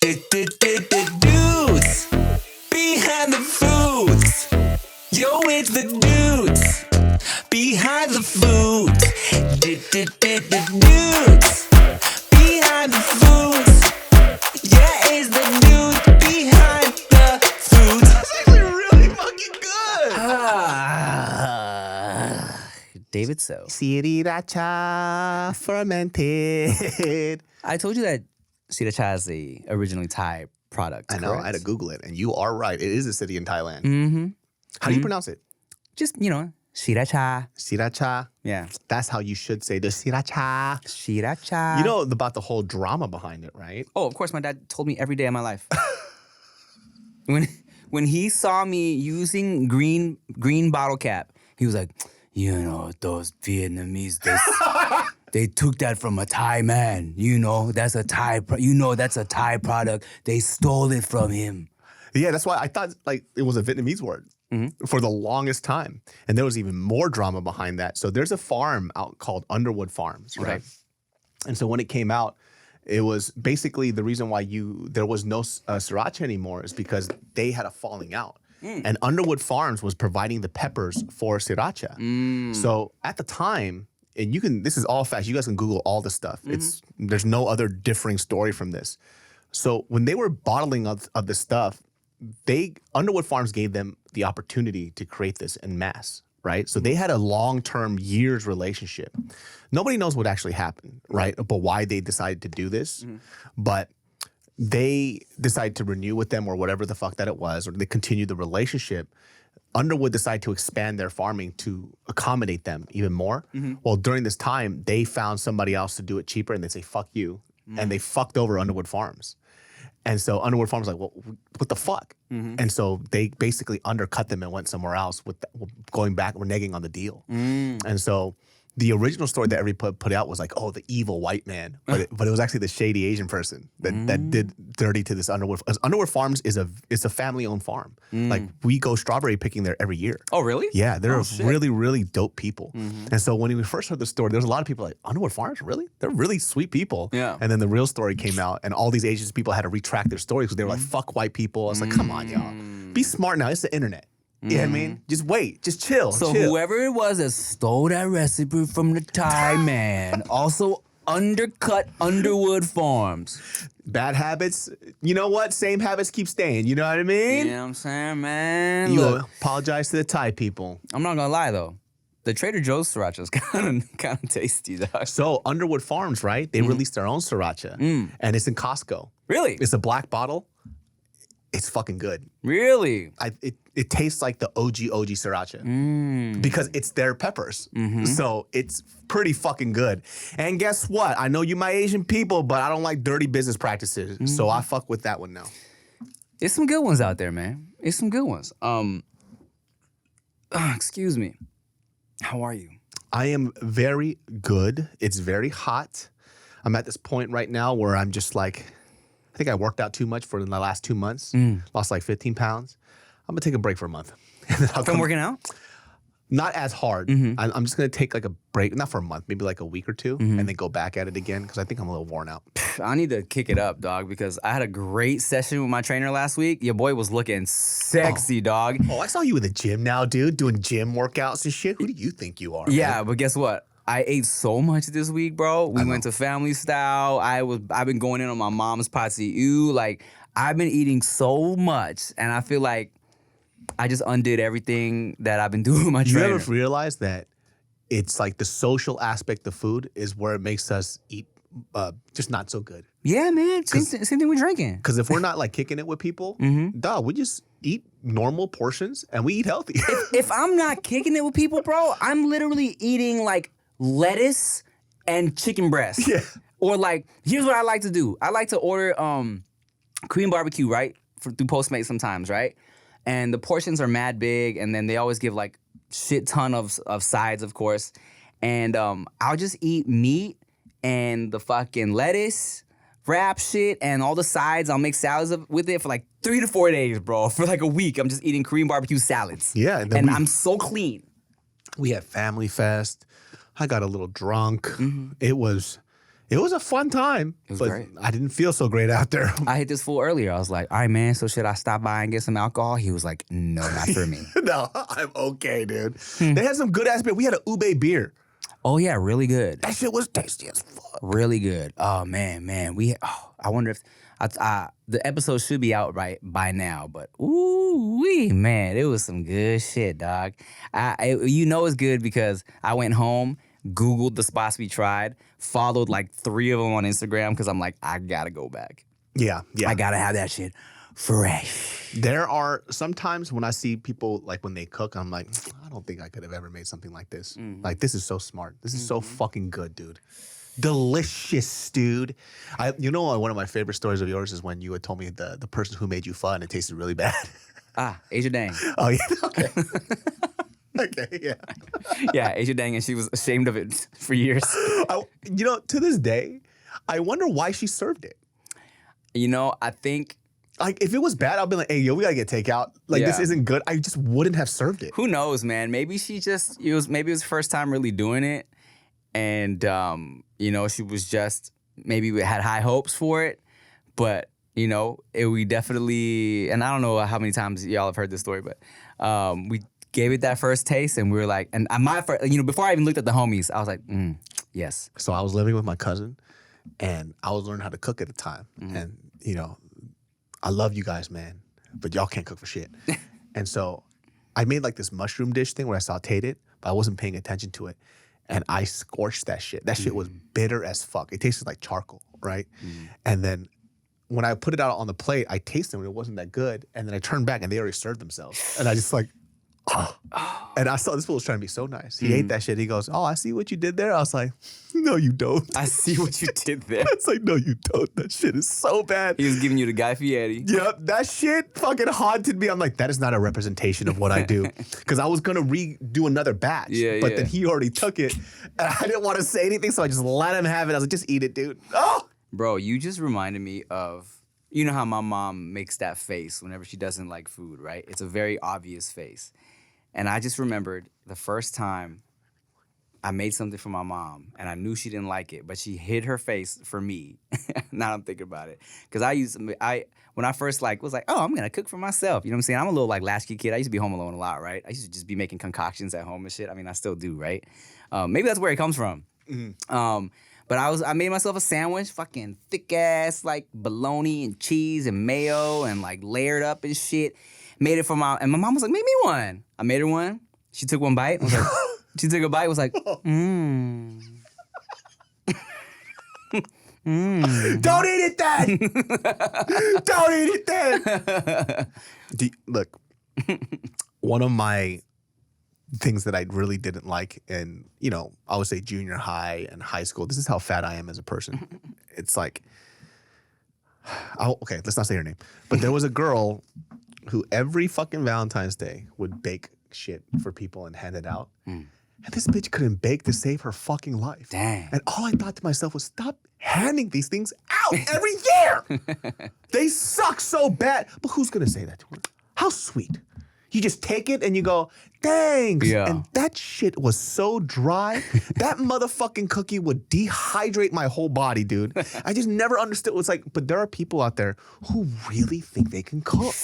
Dudes behind the foods. Yo, it's the dudes behind the foods. Dudes behind the foods. Yeah, it's the dudes behind the foods. That's actually really fucking good. David So. Sriracha fermented. I told you that Sriracha is a originally Thai product. I know. correct? I had to Google it, and you are right. It is a city in Thailand. Mm-hmm. How do you pronounce it? Just, Sriracha. Sriracha. Yeah. That's how you should say the sriracha. Sriracha. You know about the whole drama behind it, right? Oh, of course, my dad told me every day of my life. When he saw me using green bottle cap, he was like, those Vietnamese, they took that from a Thai man. That's a Thai. That's a Thai product. They stole it from him. Yeah, that's why I thought it was a Vietnamese word for the longest time. And there was even more drama behind that. So there's a farm out called Underwood Farms, right? Okay. And so when it came out, it was basically the reason why there was no sriracha anymore is because they had a falling out. And Underwood Farms was providing the peppers for sriracha. So at the time, and this is all facts, you guys can Google all this stuff. There's no other differing story from this. So when they were bottling of this stuff, Underwood Farms gave them the opportunity to create this en masse, right? So they had a long-term, years relationship. Nobody knows what actually happened, right? But why they decided to do this. But they decided to renew with them or whatever the fuck that it was, or they continued the relationship. Underwood decided to expand their farming to accommodate them even more. Well, during this time, they found somebody else to do it cheaper and they say, fuck you. And they fucked over Underwood Farms. And so Underwood Farms was like, well, what the fuck? And so they basically undercut them and went somewhere else going back, reneging on the deal. And so the original story that everybody put out was like, oh, the evil white man. But it was actually the shady Asian person that did dirty to this Underwood. Underwood Farms is a family-owned farm. Like, we go strawberry picking there every year. Oh, really? Yeah, they're really, really dope people. And so when we first heard the story, there was a lot of people like, Underwood Farms, really? They're really sweet people. Yeah. And then the real story came out, and all these Asian people had to retract their stories because they were like, fuck white people. I was like, come on, y'all. Be smart now. It's the internet. You know what I mean? Just wait. Just chill. So chill. whoever it was that stole that recipe from the Thai man also undercut Underwood Farms. Bad habits, you know what? Same habits keep staying. You know what I mean? You know what I'm saying, man? You Look, apologize to the Thai people. I'm not gonna lie though. The Trader Joe's sriracha is kind of tasty, dog. So Underwood Farms, right? They released their own sracha, and it's in Costco. Really? It's a black bottle. It's fucking good. Really? It tastes like the OG sriracha because it's their peppers. So it's pretty fucking good. And guess what? I know you my Asian people, but I don't like dirty business practices. So I fuck with that one now. There's some good ones out there, man. It's some good ones. Excuse me. How are you? I am very good. It's very hot. I'm at this point right now where I'm just like, I think I worked out too much for the last 2 months. Lost like 15 pounds. I'm gonna take a break for a month. And then I'll From working out? Not as hard. I'm just gonna take like a break, not for a month, maybe like a week or two, and then go back at it again because I think I'm a little worn out. I need to kick it up, dog, because I had a great session with my trainer last week. Your boy was looking sexy, dog. Oh, I saw you in the gym now, dude, doing gym workouts and shit. Who do you think you are? Yeah, man? but guess what? I ate so much this week, bro. We went to family style. I've been going in on my mom's patsi ew. Like, I've been eating so much, and I feel like I just undid everything that I've been doing with my trainer. You ever realize that it's like the social aspect of food is where it makes us eat just not so good? Yeah, man. Same thing with drinking. Because if we're not like kicking it with people, dog, we just eat normal portions and we eat healthy. If I'm not kicking it with people, bro, I'm literally eating like lettuce and chicken breast. Yeah. Or like, here's what I like to do. I like to order Korean barbecue, right? Through Postmates sometimes, right? And the portions are mad big, and then they always give like shit ton of sides, of course. And I'll just eat meat and the fucking lettuce, wrap shit, and all the sides. I'll make salads with it for like 3 to 4 days, bro. For like a week, I'm just eating Korean barbecue salads. Yeah. And I'm so clean. We had Family Fest. I got a little drunk. It was It was a fun time. It was but great. I didn't feel so great after. I hit this fool earlier. I was like, all right, man, so should I stop by and get some alcohol? He was like, no, not for me. No, I'm okay, dude. They had some good ass beer. We had an ube beer. Oh, yeah, really good. That shit was tasty as fuck. Really good. Oh, man. I wonder if the episode should be out by now, but man, it was some good shit, dog. It's good because I went home, Googled the spots we tried, followed like 3 of them on Instagram because I'm like, I gotta go back. Yeah. I gotta have that shit fresh. There are sometimes when I see people like when they cook, I'm like, I don't think I could have ever made something like this. Mm-hmm. Like this is so smart. This is so fucking good, dude. Delicious, dude. One of my favorite stories of yours is when you had told me the person who made you pho and it tasted really bad. Asia Dang. Oh yeah. Okay. Okay. Yeah. Yeah, Asia Dang, and she was ashamed of it for years. To this day, I wonder why she served it. I think. Like, if it was bad, I'd be like, hey, yo, we gotta get takeout. Like, this isn't good. I just wouldn't have served it. Who knows, man? Maybe it was her first time really doing it. And, she was just, maybe we had high hopes for it. But, we definitely, and I don't know how many times y'all have heard this story, but we gave it that first taste and we were like, and my first, before I even looked at the homies, I was like, yes. So I was living with my cousin and I was learning how to cook at the time. Mm-hmm. And, I love you guys, man, but y'all can't cook for shit. And so I made like this mushroom dish thing where I sauteed it, but I wasn't paying attention to it. And I scorched that shit. That shit was bitter as fuck. It tasted like charcoal, right? And then when I put it out on the plate, I tasted it and it wasn't that good. And then I turned back and they already served themselves. And I just like, And I saw this fool was trying to be so nice. He ate that shit. He goes, oh, I see what you did there. I was like, no, you don't. I see what you did there. It's like, no, you don't. That shit is so bad. He was giving you the Guy Fieri. Yep, that shit fucking haunted me. I'm like, that is not a representation of what I do. Because I was going to redo another batch. But then he already took it. And I didn't want to say anything, so I just let him have it. I was like, just eat it, dude. Oh! Bro, you just reminded me of, you know how my mom makes that face whenever she doesn't like food, right? It's a very obvious face. And I just remembered the first time I made something for my mom and I knew she didn't like it, but she hid her face for me. Now I'm thinking about it. Because when I first was like, oh, I'm going to cook for myself. You know what I'm saying? I'm a little latchkey kid. I used to be home alone a lot, right? I used to just be making concoctions at home and shit. I mean, I still do, right? Maybe that's where it comes from. Mm-hmm. But I made myself a sandwich, fucking thick ass, bologna and cheese and mayo and layered up and shit. Made it for and my mom was like, make me one. I made her one. She took one bite. Was like, she took a bite. Was like, Don't eat it then. Don't eat it then. Look, one of my things that I really didn't like in, I would say junior high and high school. This is how fat I am as a person. It's like, okay, let's not say her name. But there was a girl who every fucking Valentine's Day would bake shit for people and hand it out. And this bitch couldn't bake to save her fucking life. Dang. And all I thought to myself was, stop handing these things out every year. They suck so bad. But who's going to say that to her? How sweet. You just take it and you go, thanks. Yeah. And that shit was so dry. That motherfucking cookie would dehydrate my whole body, dude. I just never understood. It's like, but there are people out there who really think they can cook.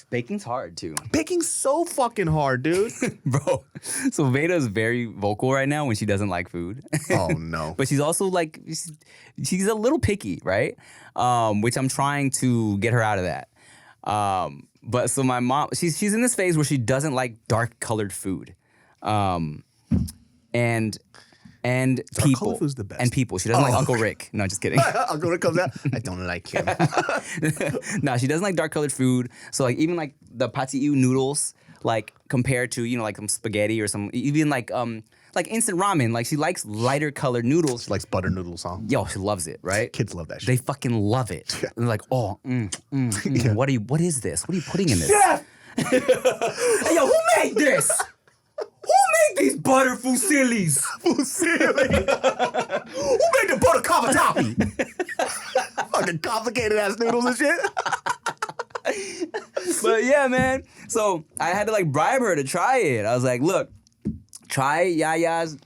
Baking's hard, too. Baking's so fucking hard, dude. Bro, so Veda's very vocal right now when she doesn't like food. Oh, no. But she's also she's a little picky, right? Which I'm trying to get her out of that. But so my mom, she's in this phase where she doesn't like dark colored food. And people. Food's the best. And people. She doesn't like Uncle Rick. No, just kidding. Uncle Rick comes out. I don't like him. No, she doesn't like dark colored food. So even the pâte noodles, compared to, some spaghetti or some, even instant ramen, she likes lighter colored noodles. She likes butter noodles, huh? Yo, she loves it, right? Kids love that shit. They fucking love it. Yeah. And they're like, oh, Yeah. what is this? What are you putting in this? Chef! Hey, yo, who made this? Who made these butter fusillis? Fusilli. Who made the butter cavatappi? Fucking complicated ass noodles and shit. But yeah, man. So I had to bribe her to try it. I was like, look, try Yaya's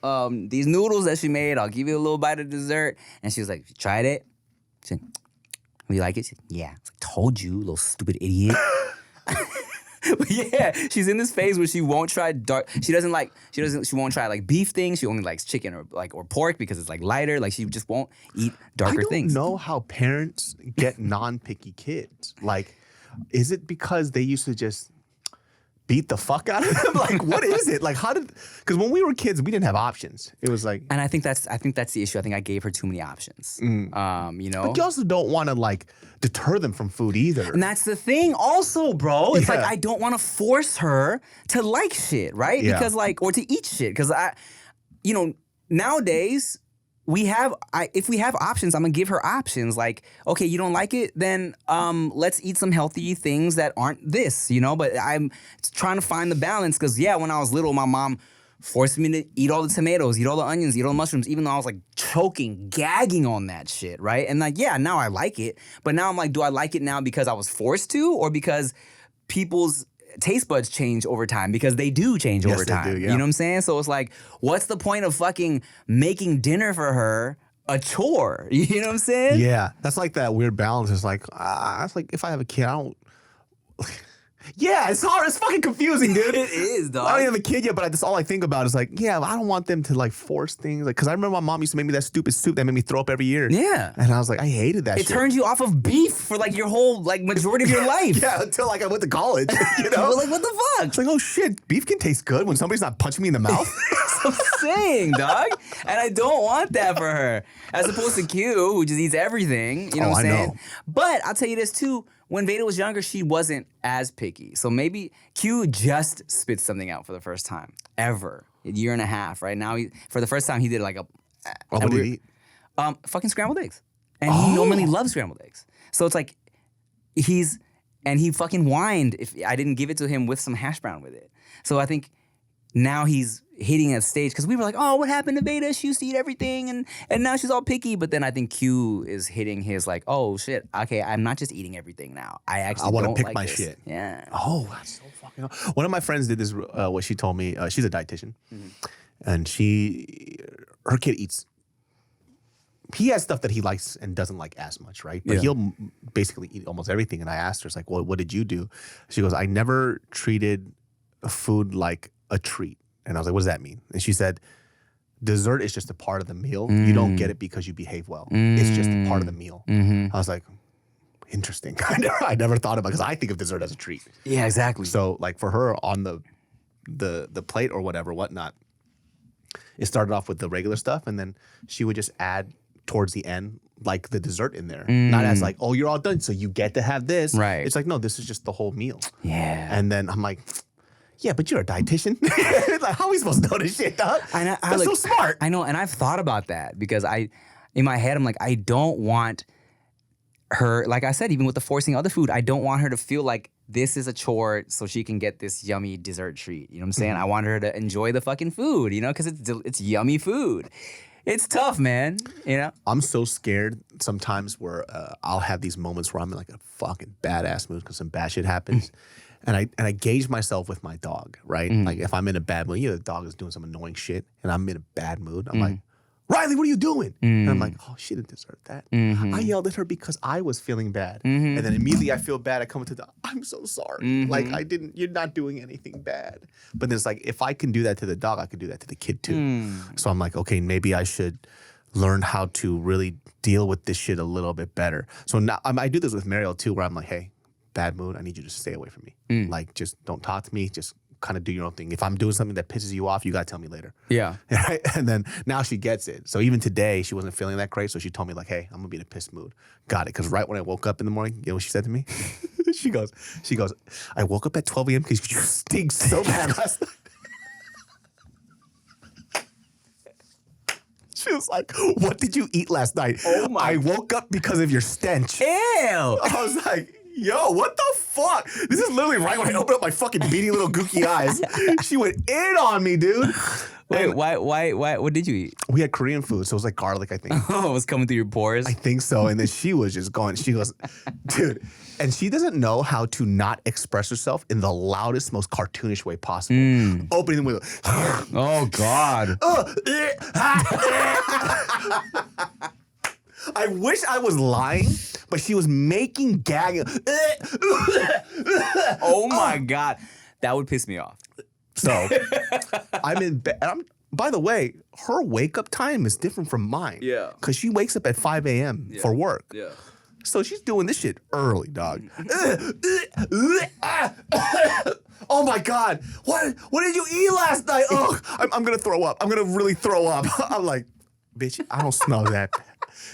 these noodles that she made. I'll give you a little bite of dessert. And she was like, you tried it? She said, do you like it? She said, yeah. I was like, told you, little stupid idiot. But yeah, she's in this phase where she won't try she won't try like beef things. She only likes chicken or pork because it's like lighter. Like she just won't eat darker things. I don't know how parents get non-picky kids. Like, is it because they used to just beat the fuck out of them? Like, what is it? Like, because when we were kids, we didn't have options. It was like, and I think that's the issue. I think I gave her too many options. You know, but you also don't want to like deter them from food either. And that's the thing, also, bro. It's like I don't want to force her to like shit, right? Yeah. Because or to eat shit. Because nowadays. If we have options, I'm gonna give her options. Like, okay, you don't like it, then let's eat some healthy things that aren't this, you know? But I'm trying to find the balance because, when I was little, my mom forced me to eat all the tomatoes, eat all the onions, eat all the mushrooms, even though I was like choking, gagging on that shit, right? And like, now I like it. But now I'm like, do I like it now because I was forced to or because people's taste buds change over time? Because they do change over time. They do, yeah. You know what I'm saying? So it's like, what's the point of fucking making dinner for her a chore? You know what I'm saying? Yeah, that's like that weird balance. It's like, it's like if I have a kid, I don't. Yeah, it's hard. It's fucking confusing, dude. It is, dog. I don't have a kid yet, but that's all I think about is like, I don't want them to like force things. Like, because I remember my mom used to make me that stupid soup that made me throw up every year. Yeah. And I was like, I hated that shit. It turned you off of beef for like your whole like majority of your life. Yeah, until like I went to college. You You know? were like, what the fuck? It's like, oh shit, beef can taste good when somebody's not punching me in the mouth. That's what I'm saying, dog. And I don't want that for her. As opposed to Q, who just eats everything. You know what I'm saying? know. But I'll tell you this too. When Veda was younger, she wasn't as picky. So maybe Q just spit something out for the first time ever. A year and a half, right? Now, for the first time, he did like What did he eat? fucking scrambled eggs. And he normally loves scrambled eggs. So it's like, he fucking whined if I didn't give it to him with some hash brown with it. So I think now he's hitting a stage because we were like, oh, what happened to Veda? She used to eat everything and now she's all picky. But then I think Q is hitting his like, oh shit, okay, I'm not just eating everything now. I want to don't pick like my this. shit. Yeah. Oh, that's so fucking. One of my friends did this. What she told me, she's a dietitian, and her kid eats. He has stuff that he likes and doesn't like as much, right? But he'll basically eat almost everything. And I asked her, it's like, well, what did you do? She goes, I never treated food like a treat. And I was like, what does that mean? And she said, dessert is just a part of the meal. You don't get it because you behave well. It's just a part of the meal. I was like, interesting. I never thought about it because I think of dessert as a treat. Yeah, exactly. So like for her on the plate or whatnot, it started off with the regular stuff and then she would just add towards the end like the dessert in there. Not as like, oh, you're all done, so you get to have this. Right. It's like, no, this is just the whole meal. Yeah. And then I'm like, yeah, but you're a dietitian. Like, how are we supposed to know this shit, dog? That's so smart. I know, and I've thought about that because in my head, I'm like, I don't want her, like I said, even with the forcing other food, I don't want her to feel like this is a chore so she can get this yummy dessert treat. You know what I'm saying? I want her to enjoy the fucking food, you know, because it's yummy food. It's tough, man, you know? I'm so scared sometimes where I'll have these moments where I'm in like a fucking badass mood because some bad shit happens. And I gauge myself with my dog, right? Like if I'm in a bad mood, the dog is doing some annoying shit and I'm in a bad mood. I'm like, Riley, what are you doing? And I'm like, oh, she didn't deserve that. I yelled at her because I was feeling bad. And then immediately I feel bad. I come to the, I'm so sorry. Like you're not doing anything bad. But then it's like, if I can do that to the dog, I can do that to the kid too. So I'm like, okay, maybe I should learn how to really deal with this shit a little bit better. So now I do this with Mariel too, where I'm like, hey, bad mood, I need you to stay away from me. Like, just don't talk to me. Just kind of do your own thing. If I'm doing something that pisses you off, you got to tell me later. Yeah. Right? And then now she gets it. So even today, she wasn't feeling that great. So she told me like, hey, I'm going to be in a pissed mood. Got it. Because right when I woke up in the morning, you know what she said to me? She goes, I woke up at 12 a.m. because you stink so bad last night. She was like, what did you eat last night? Oh my. I woke up because of your stench. Ew. I was like, yo, what the fuck? This is literally right when I opened up my fucking beady little gooky eyes. She went in on me, dude. Wait, why? What did you eat? We had Korean food, so it was like garlic, I think. Oh, it was coming through your pores. I think so. And then she was just going, she goes, dude. And she doesn't know how to not express herself in the loudest, most cartoonish way possible. Opening the window. Oh God. I wish I was lying, but she was making gag. Oh my God. That would piss me off. So I'm in bed. By the way, her wake up time is different from mine. Yeah. Because she wakes up at 5 a.m. for work. Yeah. So she's doing this shit early, dog. Oh my God. What did you eat last night? Oh, I'm going to throw up. I'm going to really throw up. I'm like, bitch, I don't smell that bad.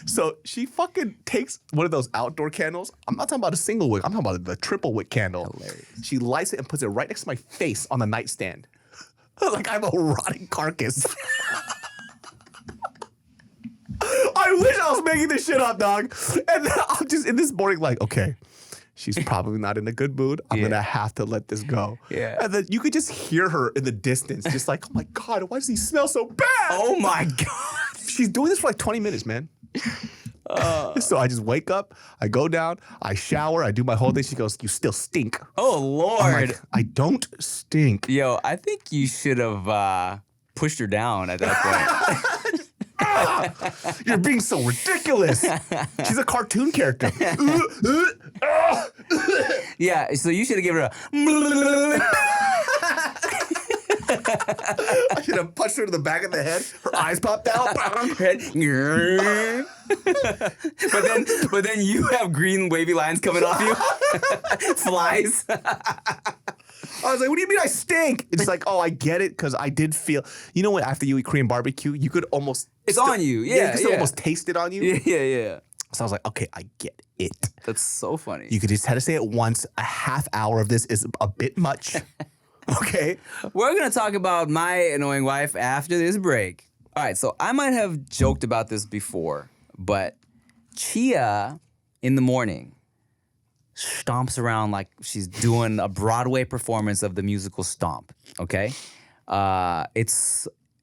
So she fucking takes one of those outdoor candles. I'm not talking about a single wick. I'm talking about the triple wick candle. Hilarious. She lights it and puts it right next to my face on the nightstand. Like I'm a rotting carcass. I wish I was making this shit up, dog. And then I'm just in this morning like, okay, she's probably not in a good mood. I'm going to have to let this go. Yeah. And then you could just hear her in the distance, just like, oh my God, why does he smell so bad? Oh my God. She's doing this for like 20 minutes, man. So I just wake up, I go down, I shower, I do my whole thing. She goes, you still stink. Oh Lord. I'm like, I don't stink. Yo, I think you should have pushed her down at that point. You're being so ridiculous. She's a cartoon character. Yeah, so you should have given her a I should have punched her to the back of the head. Her eyes popped out. but then you have green wavy lines coming off you. Flies. I was like, what do you mean I stink? It's like, oh, I get it, because I did feel, you know what, after you eat Korean barbecue, you could almost. It's on you, yeah. You could almost taste it on you. Yeah. So I was like, okay, I get it. That's so funny. You could just have to say it once. A half hour of this is a bit much. Okay. We're going to talk about my annoying wife after this break. All right, so I might have joked about this before, but Chia in the morning stomps around like she's doing a Broadway performance of the musical Stomp, okay?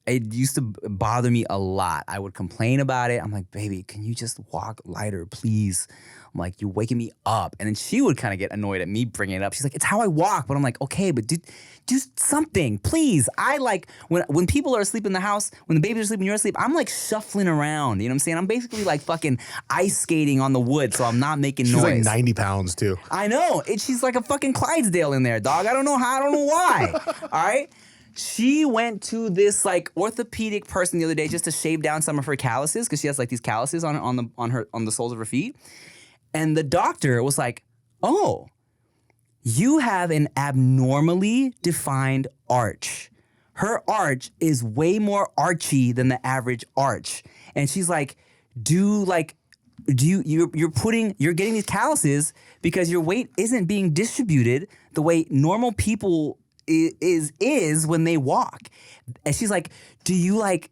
It used to bother me a lot. I would complain about it. I'm like, baby, can you just walk lighter, please? I'm like, you're waking me up. And then she would kind of get annoyed at me bringing it up. She's like, it's how I walk. But I'm like, okay, but do something, please. I like, when people are asleep in the house, when the babies are asleep and you're asleep, I'm like shuffling around. You know what I'm saying? I'm basically like fucking ice skating on the wood, so I'm not making noise. She's like 90 pounds, too. I know. She's like a fucking Clydesdale in there, dog. I don't know why. All right? She went to this like orthopedic person the other day just to shave down some of her calluses, because she has like these calluses on the soles of her feet. And the doctor was like, oh, you have an abnormally defined arch. Her arch is way more archy than the average arch. And she's like, you're getting these calluses because your weight isn't being distributed the way normal people is when they walk. And she's like, do you kind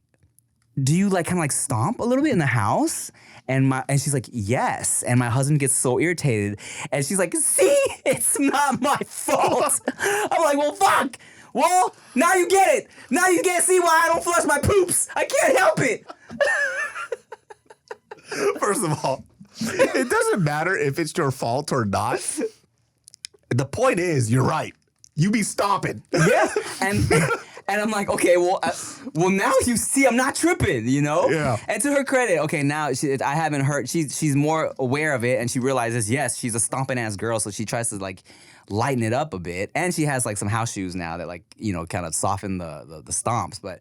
of like stomp a little bit in the house? And she's like, yes. And my husband gets so irritated. And she's like, see, it's not my fault. I'm like, well, fuck. Well, now you get it. Now you get to see why I don't flush my poops. I can't help it. First of all, it doesn't matter if it's your fault or not. The point is, you're right. You be stomping. Yeah. And I'm like, okay, well, now you see I'm not tripping, you know? Yeah. And to her credit, okay, now I haven't heard, she's more aware of it, and she realizes, yes, she's a stomping ass girl, so she tries to like lighten it up a bit. And she has like some house shoes now that like, you know, kind of soften the stomps. But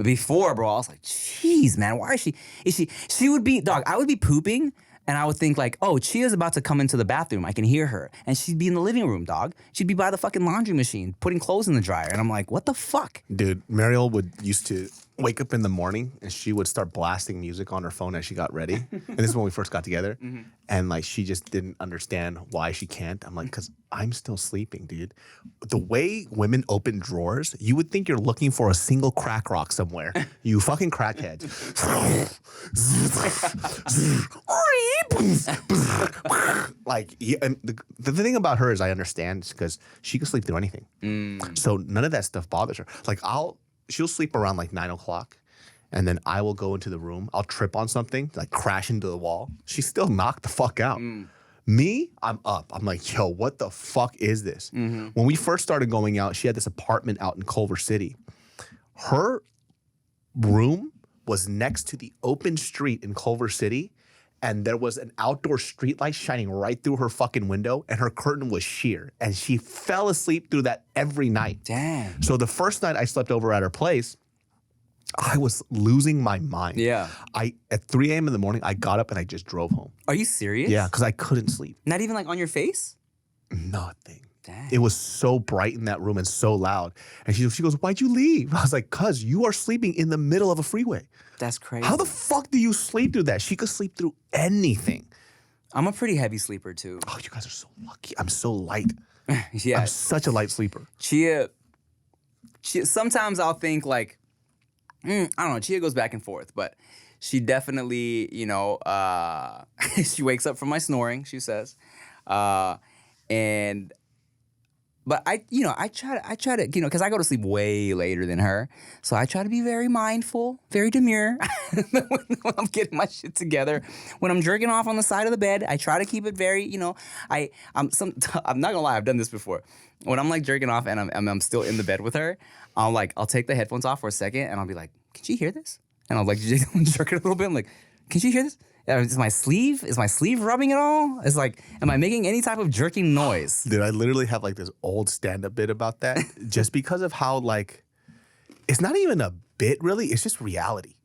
before, bro, I was like, jeez, man, why is she would be, dog, I would be pooping, and I would think like, oh, Chia's about to come into the bathroom. I can hear her. And she'd be in the living room, dog. She'd be by the fucking laundry machine, putting clothes in the dryer. And I'm like, what the fuck? Dude, Mariel used to wake up in the morning and she would start blasting music on her phone as she got ready. And this is when we first got together. Mm-hmm. And like, she just didn't understand why she can't. I'm like, because I'm still sleeping, dude. The way women open drawers, you would think you're looking for a single crack rock somewhere. You fucking crackhead. Like, and the thing about her is I understand because she can sleep through anything. So none of that stuff bothers her. Like, I'll she'll sleep around like 9 o'clock. And then I will go into the room. I'll trip on something, like crash into the wall. She's still knocked the fuck out. Me, I'm up. I'm like, yo, what the fuck is this? When we first started going out, she had this apartment out in Culver City. Her room was next to the open street in Culver City. And there was an outdoor street light shining right through her fucking window. And her curtain was sheer. And she fell asleep through that every night. Damn. So the first night I slept over at her place, I was losing my mind. Yeah. At 3 a.m. in the morning, I got up and I just drove home. Are you serious? Yeah, because I couldn't sleep. Not even like on your face? Nothing. Damn. It was so bright in that room and so loud. And she goes, why'd you leave? I was like, cuz you are sleeping in the middle of a freeway. That's crazy. How the fuck do you sleep through that? She could sleep through anything. I'm a pretty heavy sleeper too. Oh, you guys are so lucky. I'm so light. Yeah. I'm such a light sleeper. Chia, sometimes I'll think like, I don't know, Chia goes back and forth, but she definitely, you know, she wakes up from my snoring, she says. But I try to, you know, because I go to sleep way later than her. So I try to be very mindful, very demure when I'm getting my shit together. When I'm jerking off on the side of the bed, I try to keep it very, you know, I'm not gonna lie, I've done this before. When I'm like jerking off and I'm still in the bed with her, I'll take the headphones off for a second and I'll be like, can she hear this? And I'll like jerk it a little bit. I'm like, can she hear this? Is my sleeve rubbing at all? It's like, am I making any type of jerking noise? Dude, I literally have like this old stand-up bit about that just because of how like, it's not even a bit really, it's just reality,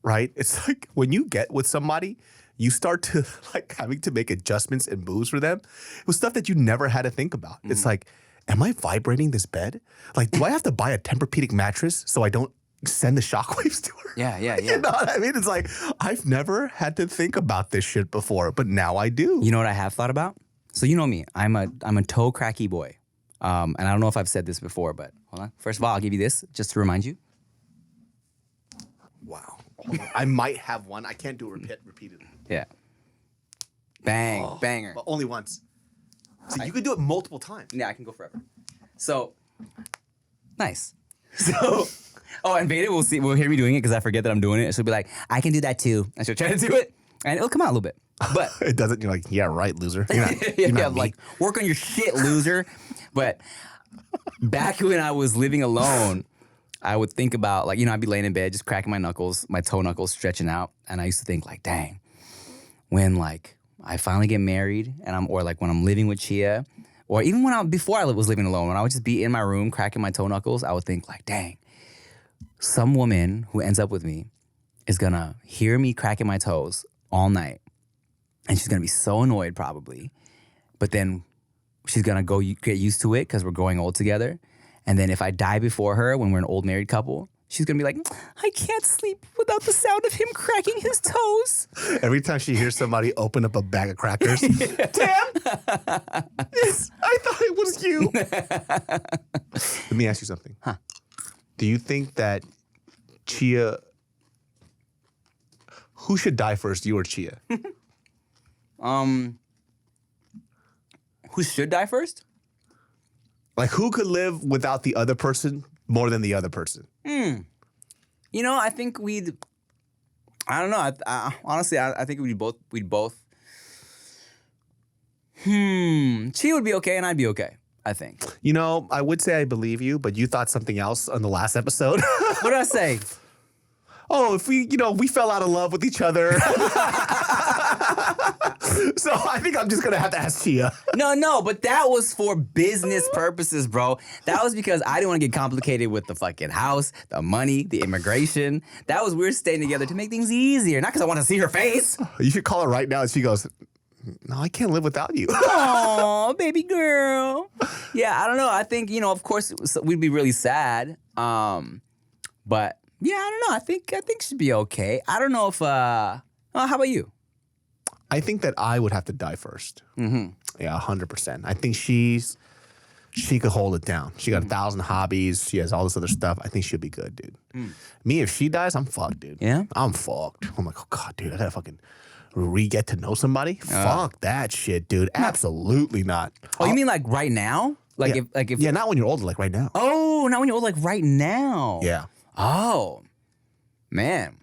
right? It's like when you get with somebody, you start to like having to make adjustments and moves for them with stuff that you never had to think about. It's like, am I vibrating this bed? Like, do I have to buy a Tempur-Pedic mattress so I don't send the shockwaves to her? Yeah. You know what I mean? It's like, I've never had to think about this shit before, but now I do. You know what I have thought about? So you know me, I'm a toe cracky boy. And I don't know if I've said this before, but hold on. First of all, I'll give you this just to remind you. Wow. I might have one. I can't do it repeatedly. Yeah. Banger. But only once. So you could do it multiple times. Yeah, I can go forever. So, nice. So, and Veda will hear me doing it because I forget that I'm doing it. She'll be like, I can do that too. And she'll try to do it, and it'll come out a little bit. But it doesn't. You're like, yeah, right, loser. You're not me. Like, work on your shit, loser. But back when I was living alone, I would think about, like, you know, I'd be laying in bed just cracking my knuckles, my toe knuckles stretching out. And I used to think, like, dang, when, like, I finally get married or like when I'm living with Chia, or even before I was living alone, when I would just be in my room cracking my toe knuckles, I would think like, dang, some woman who ends up with me is gonna hear me cracking my toes all night. And she's gonna be so annoyed probably. But then she's gonna get used to it because we're growing old together. And then if I die before her when we're an old married couple, she's gonna be like, I can't sleep without the sound of him cracking his toes. Every time she hears somebody open up a bag of crackers, damn, I thought it was you. Let me ask you something. Huh. Do you think that Chia, who should die first, you or Chia? Who should die first? Like, who could live without the other person more than the other person? You know, I think I don't know. Honestly, I think we'd both. She would be okay and I'd be okay, I think. You know, I would say I believe you, but you thought something else on the last episode. What did I say? Oh, if we fell out of love with each other. So I think I'm just going to have to ask Chia. No, but that was for business purposes, bro. That was because I didn't want to get complicated with the fucking house, the money, the immigration. That was, we were staying together to make things easier, not because I want to see her face. You should call her right now and she goes, no, I can't live without you. Aw, baby girl. Yeah, I don't know. I think, of course, we'd be really sad. But yeah, I don't know. I think she'd be okay. I don't know if, how about you? I think that I would have to die first. Mm-hmm. Yeah, 100%. I think she could hold it down. She got 1,000 hobbies. She has all this other stuff. I think she'll be good, dude. Me, if she dies, I'm fucked, dude. Yeah? I'm fucked. I'm like, oh, God, dude, I gotta fucking get to know somebody? Fuck that shit, dude. Absolutely not. Oh, you mean like right now? Like yeah. if Yeah, not when you're older, like right now. Oh, not when you're old, like right now. Yeah. Oh, man.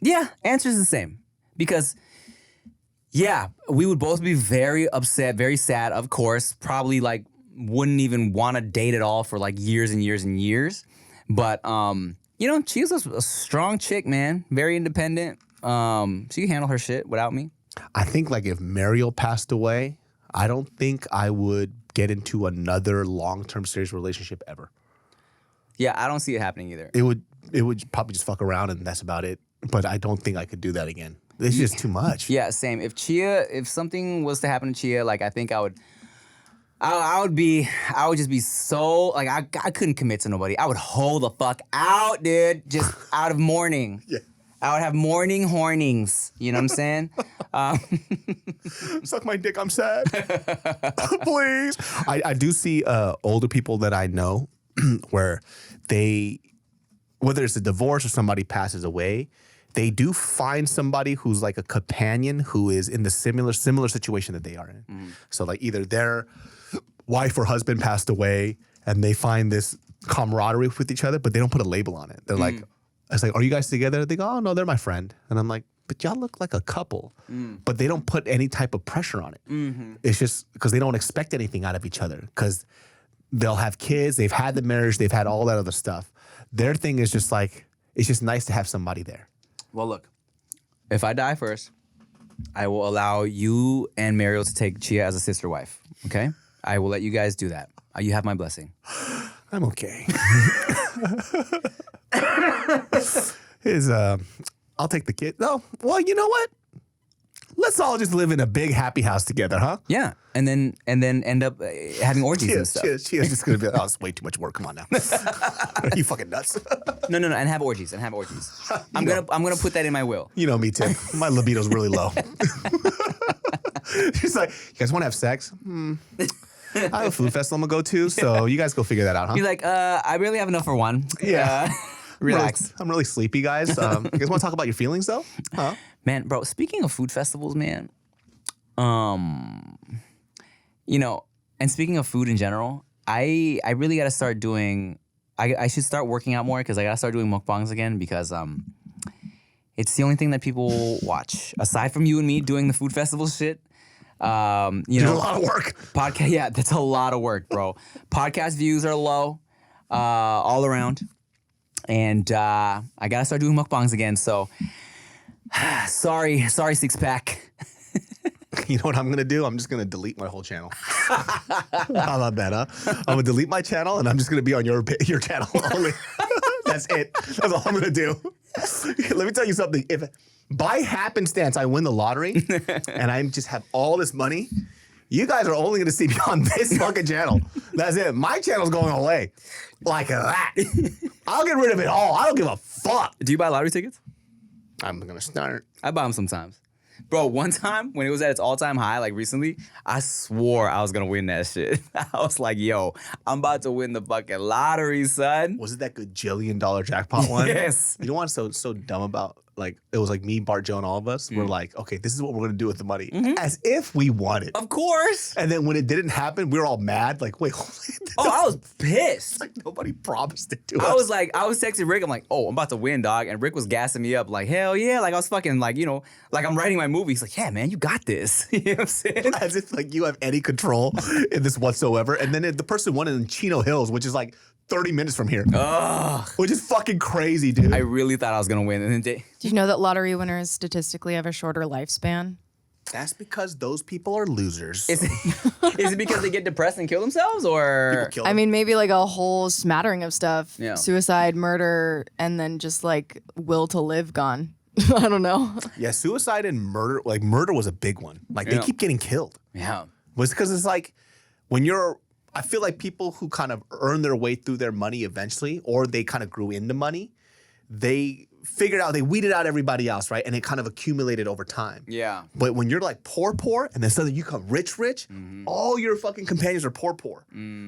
Yeah, answer's the same. Because, yeah, we would both be very upset, very sad, of course. Probably, like, wouldn't even want to date at all for, like, years and years and years. But, you know, she's a strong chick, man. Very independent. She can handle her shit without me. I think, like, if Mariel passed away, I don't think I would get into another long-term serious relationship ever. Yeah, I don't see it happening either. It would probably just fuck around and that's about it. But I don't think I could do that again. It's just too much. Yeah, same. If something was to happen to Chia, like I think I would just be so like I couldn't commit to nobody. I would hold the fuck out, dude, just out of mourning. Yeah. I would have morning hornings. You know what I'm saying? Suck my dick, I'm sad. Please. I do see older people that I know where whether it's a divorce or somebody passes away, they do find somebody who's like a companion who is in the similar situation that they are in. So like either their wife or husband passed away and they find this camaraderie with each other, but they don't put a label on it. They're like, it's like, are you guys together? They go, oh no, they're my friend. And I'm like, but y'all look like a couple. But they don't put any type of pressure on it. It's just because they don't expect anything out of each other because they'll have kids, they've had the marriage, they've had all that other stuff. Their thing is just like, it's just nice to have somebody there. Well, look, if I die first, I will allow you and Mariel to take Chia as a sister wife. Okay, I will let you guys do that. You have my blessing. I'm okay. I'll take the kid. No, well, you know what? Let's all just live in a big happy house together, huh? Yeah, and then end up having orgies and stuff. Cheers. Just gonna be like, oh, it's way too much work. Come on now. Are you fucking nuts? No, and have orgies. I'm gonna put that in my will. You know me, Tim. My libido's really low. She's like, you guys want to have sex? I have a food festival I'm gonna go to, so you guys go figure that out, huh? He's like, I really have enough for one. Yeah. Relax. I'm really sleepy, guys. You guys want to talk about your feelings, though? Huh? Man, bro, speaking of food festivals, man, you know, and speaking of food in general, I really got to start doing, I should start working out more because I got to start doing mukbangs again because it's the only thing that people watch. Aside from you and me doing the food festival shit, you know. It's a lot of work. Podcast, yeah, that's a lot of work, bro. Podcast views are low all around. And I got to start doing mukbangs again, so sorry, six pack. You know what I'm going to do? I'm just going to delete my whole channel. How about that, huh? I'm going to delete my channel, and I'm just going to be on your channel only. That's it. That's all I'm going to do. Let me tell you something. If by happenstance I win the lottery and I just have all this money, you guys are only going to see me on this fucking channel. That's it. My channel's going away. Like that. I'll get rid of it all. I don't give a fuck. Do you buy lottery tickets? I'm going to start. I buy them sometimes. Bro, one time when it was at its all-time high, like recently, I swore I was going to win that shit. I was like, yo, I'm about to win the fucking lottery, son. Was it that gajillion-dollar jackpot one? Yes. You know what's so dumb about, like, it was like me, Bart, Joe, and all of us. We're like, okay, this is what we're going to do with the money. As if we won it. Of course. And then when it didn't happen, we were all mad. Like, wait, I was pissed. like nobody promised it to us. I was texting Rick. I'm like, oh, I'm about to win, dog. And Rick was gassing me up like, hell yeah. Like I was fucking like, you know, like I'm writing my movie. He's like, yeah, man, you got this. You know what I'm saying? As if like you have any control in this whatsoever. And then the person won in Chino Hills, which is like 30 minutes from here. Ugh. Which is fucking crazy, dude. I really thought I was going to win. And then Did you know that lottery winners statistically have a shorter lifespan? That's because those people are losers. Is it because they get depressed and kill themselves, or People kill I them. mean, maybe like a whole smattering of stuff. Yeah. Suicide, murder, and then just like will to live gone. I don't know. Yeah, suicide and murder. Like murder was a big one. Like they Yeah. keep getting killed. yeah, Was because it's like when you're. I feel like people who kind of earn their way through their money eventually, or they kind of grew into money, they figured out, they weeded out everybody else, right? And it kind of accumulated over time. yeah, But when you're like poor, and then suddenly you come rich, all your fucking companions are poor.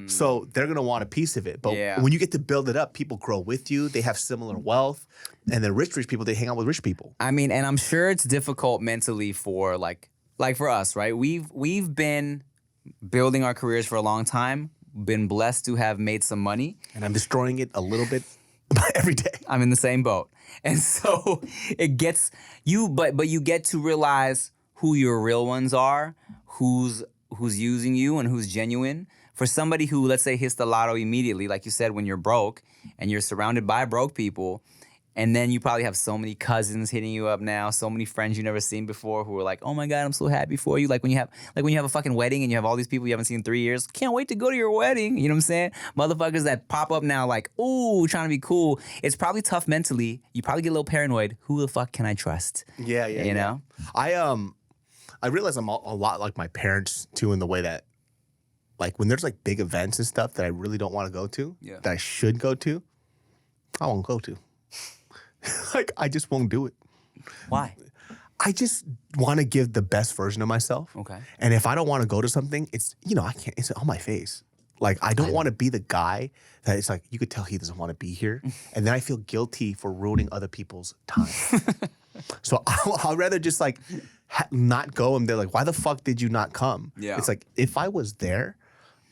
So they're gonna want a piece of it. But Yeah. when you get to build it up, people grow with you. They have similar wealth, and then rich people, they hang out with rich people. I mean, and I'm sure it's difficult mentally for like for us, right? We've been building our careers for a long time, been blessed to have made some money. And I'm destroying it a little bit every day. I'm in the same boat. And so it gets you, but you get to realize who your real ones are, who's using you and who's genuine. For somebody who, let's say, hits the lotto immediately, like you said, when you're broke and you're surrounded by broke people, and then you probably have so many cousins hitting you up now, so many friends you've never seen before who are like, "Oh my God, I'm so happy for you." Like when you have a fucking wedding and you have all these people you haven't seen in 3 years, can't wait to go to your wedding. You know what I'm saying? Motherfuckers that pop up now like, "Ooh, trying to be cool." It's probably tough mentally. You probably get a little paranoid. Who the fuck can I trust? Yeah. You know? I realize I'm a lot like my parents too, in the way that, like, when there's like big events and stuff that I really don't want to go to, that I should go to, I won't go to. Like, I just won't do it. Why? I just want to give the best version of myself. Okay. And if I don't want to go to something, it's, I can't, it's on my face. Like, I don't want to be the guy that it's like, you could tell he doesn't want to be here. And then I feel guilty for ruining other people's time. So I'll rather just like not go, and they're like, "Why the fuck did you not come?" Yeah. It's like, if I was there,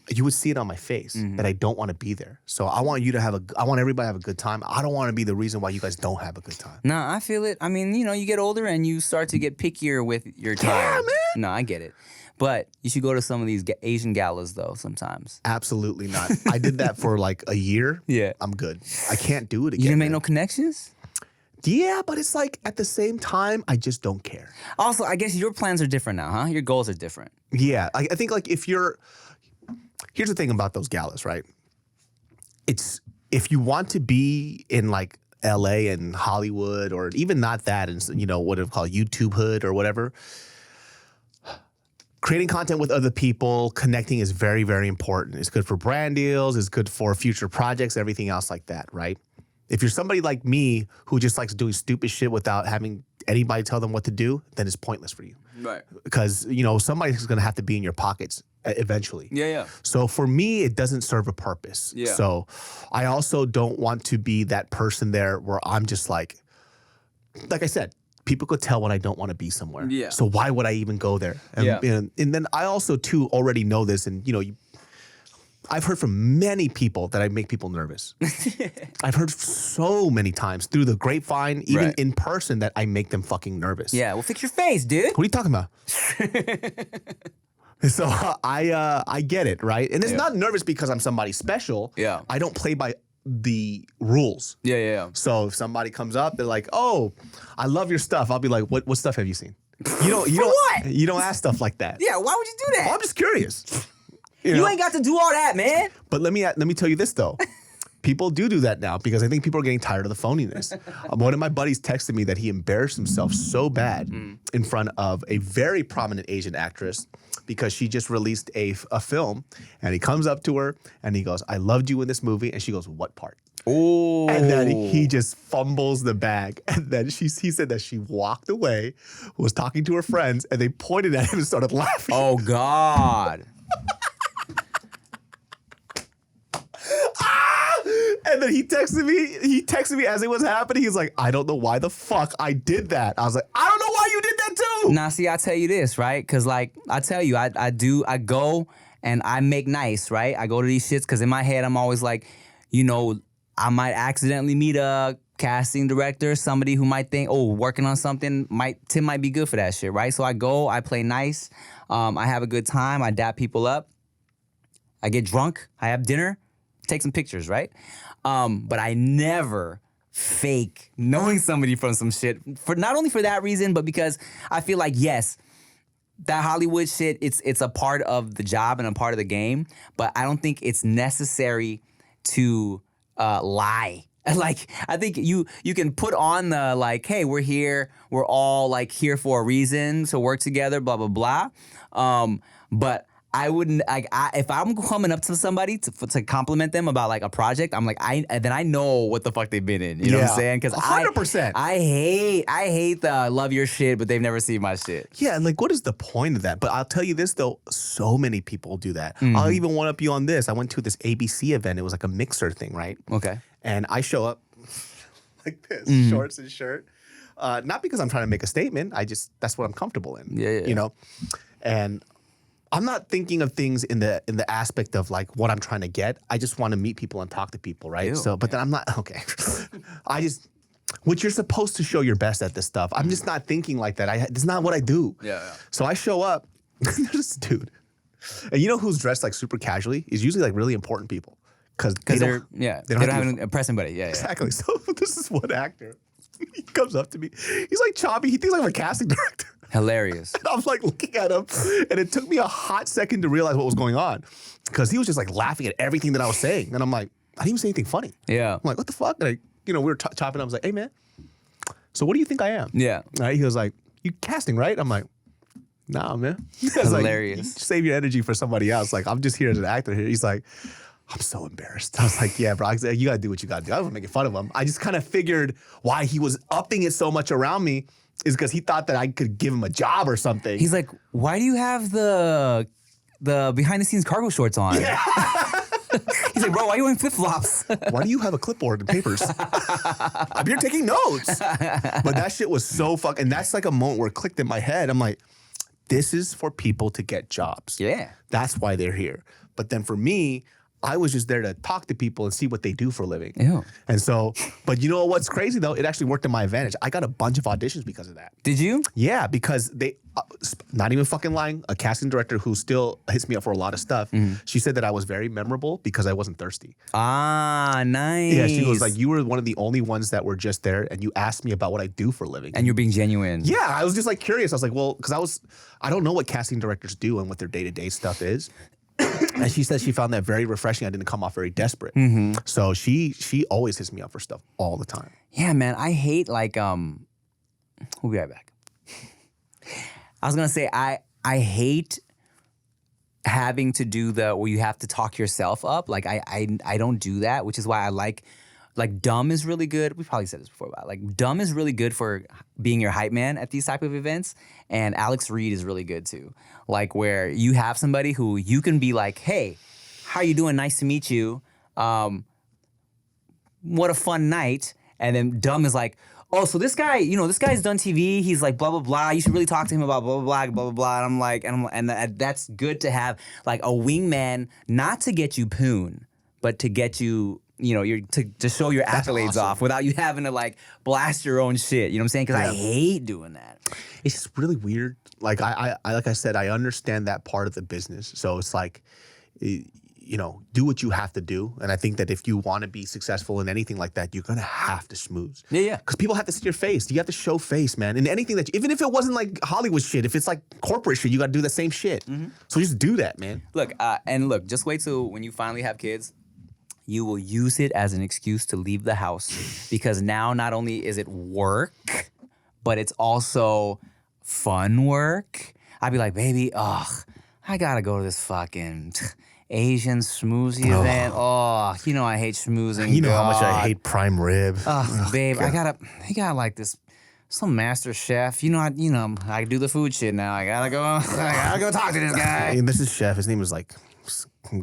you would see it on my face that I don't want to be there. So I want you to I want everybody to have a good time. I don't want to be the reason why you guys don't have a good time. No, I feel it. I mean, you get older and you start to get pickier with your time. Yeah, man. No, I get it. But you should go to some of these Asian galas, though, sometimes. Absolutely not. I did that for like a year. Yeah. I'm good. I can't do it again. You didn't make man. no connections? Yeah, but it's like, at the same time, I just don't care. Also, I guess your plans are different now, huh? Your goals are different. Yeah. I think like here's the thing about those galas, right? It's, if you want to be in like LA and Hollywood, or even not that, and what it's called, YouTube hood or whatever, creating content with other people, connecting is very, very important. It's good for brand deals. It's good for future projects, everything else like that, right? If you're somebody like me who just likes doing stupid shit without having anybody tell them what to do, then it's pointless for you. Right. Because, somebody's going to have to be in your pockets eventually. Yeah. So for me, it doesn't serve a purpose. Yeah. So I also don't want to be that person there where I'm just like I said, people could tell when I don't want to be somewhere. Yeah. So why would I even go there? And then I also too already know this, and I've heard from many people that I make people nervous. I've heard so many times through the grapevine, even in person, that I make them fucking nervous. Yeah, well, fix your face, dude. What are you talking about? So I get it, right? And it's not nervous because I'm somebody special. Yeah. I don't play by the rules. Yeah. So if somebody comes up, they're like, "Oh, I love your stuff." I'll be like, "What stuff have you seen?" You don't ask stuff like that. Yeah, why would you do that? I'm just curious. You ain't got to do all that, man. But let me tell you this though. People do that now because I think people are getting tired of the phoniness. One of my buddies texted me that he embarrassed himself so bad in front of a very prominent Asian actress because she just released a film, and he comes up to her and he goes, "I loved you in this movie," and she goes, "What part?" Oh. And then he just fumbles the bag. And then he said that she walked away, was talking to her friends, and they pointed at him and started laughing. Oh, God. And then he texted me as it was happening. He's like, "I don't know why the fuck I did that." I was like, "I don't know why you did that too." Now, see, I tell you this, right? Because, like, I tell you, I go and I make nice, right? I go to these shits because in my head, I'm always like, I might accidentally meet a casting director, somebody who might think, "Oh, working on something, Tim might be good for that shit," right? So I go, I play nice, I have a good time, I dap people up, I get drunk, I have dinner, take some pictures, right? But I never fake knowing somebody from some shit, for not only for that reason, but because I feel like, yes, that Hollywood shit, it's a part of the job and a part of the game, but I don't think it's necessary to lie. Like, I think you can put on the, like, "Hey, we're here, we're all like here for a reason to work together, blah blah blah," but I wouldn't, like, if I'm coming up to somebody to compliment them about like a project, I'm like, then I know what the fuck they've been in. You know what I'm saying? Because 100%. I hate the love your shit, but they've never seen my shit. Yeah, like, what is the point of that? But I'll tell you this though, so many people do that. I'll even one up you on this. I went to this ABC event. It was like a mixer thing, right? Okay. And I show up like this, shorts and shirt. Not because I'm trying to make a statement. That's what I'm comfortable in. Yeah. And I'm not thinking of things in the aspect of like what I'm trying to get. I just want to meet people and talk to people, right? Ew. So, but then I'm not okay. Which you're supposed to show your best at this stuff. I'm just not thinking like that. It's not what I do. Yeah. So I show up. There's this dude, and you know who's dressed like super casually? Is usually like really important people because they don't have to impress anybody. Yeah. exactly. So this is one actor. He comes up to me. He's like choppy. He thinks I'm a casting director. Hilarious. And I'm like looking at him, and it took me a hot second to realize what was going on because he was just like laughing at everything that I was saying, and I'm like, I didn't even say anything funny. Yeah. I'm like, what the fuck? And we were chopping. I was like, hey man, so what do you think I am? Yeah. Right? He was like, you casting, right? I'm like, nah, man. I was Hilarious. Like, save your energy for somebody else. Like, I'm just here as an actor here. He's like, I'm so embarrassed. I was like, yeah, bro, you gotta do what you gotta do. I wasn't making fun of him. I just kind of figured why he was upping it so much around me is because he thought that I could give him a job or something. He's like, why do you have the behind the scenes cargo shorts on? Yeah. He's like, bro, why are you wearing flip flops? Why do you have a clipboard and papers? I'm here taking notes. But that shit was so and that's like a moment where it clicked in my head. I'm like, this is for people to get jobs. Yeah. That's why they're here. But then for me, I was just there to talk to people and see what they do for a living. Ew. And so, but you know what's crazy though? It actually worked to my advantage. I got a bunch of auditions because of that. Did you? Yeah, because they, not even fucking lying, a casting director who still hits me up for a lot of stuff, she said that I was very memorable because I wasn't thirsty. Ah, nice. Yeah, she was like, you were one of the only ones that were just there and you asked me about what I do for a living. And you're being genuine. Yeah, I was just like curious. I was like, well, because I don't know what casting directors do and what their day-to-day stuff is. And she said she found that very refreshing. I didn't come off very desperate. So she always hits me up for stuff all the time. Yeah, man. I hate like we'll be right back. I was gonna say I hate having to do where you have to talk yourself up. Like I don't do that, which is why I like Dumb is really good. We probably said this before, but like Dumb is really good for being your hype man at these type of events. And Alex Reed is really good too. Like where you have somebody who you can be like, hey, how you doing? Nice to meet you. What a fun night. And then Dumb is like, oh, so this guy, this guy's done TV. He's like, blah, blah, blah. You should really talk to him about blah, blah, blah, blah, blah, blah. And I'm like, that's good to have like a wingman, not to get you poon, but to get you, to show your accolades awesome. off without you having to like blast your own shit. You know what I'm saying? Because I hate doing that. It's just really weird. Like like I said, I understand that part of the business. So it's like, do what you have to do. And I think that if you want to be successful in anything like that, you're going to have to schmooze. Yeah. Because people have to see your face. You have to show face, man. And anything even if it wasn't like Hollywood shit, if it's like corporate shit, you got to do the same shit. So just do that, man. Look, just wait till when you finally have kids, you will use it as an excuse to leave the house because now not only is it work, but it's also fun work. I'd be like, baby, I gotta go to this fucking Asian schmoozy event. Oh, I hate schmoozing. You know how much I hate prime rib. Babe, I gotta like this. Some master chef, I do the food shit now. I gotta go talk to this guy. And this is chef. His name is like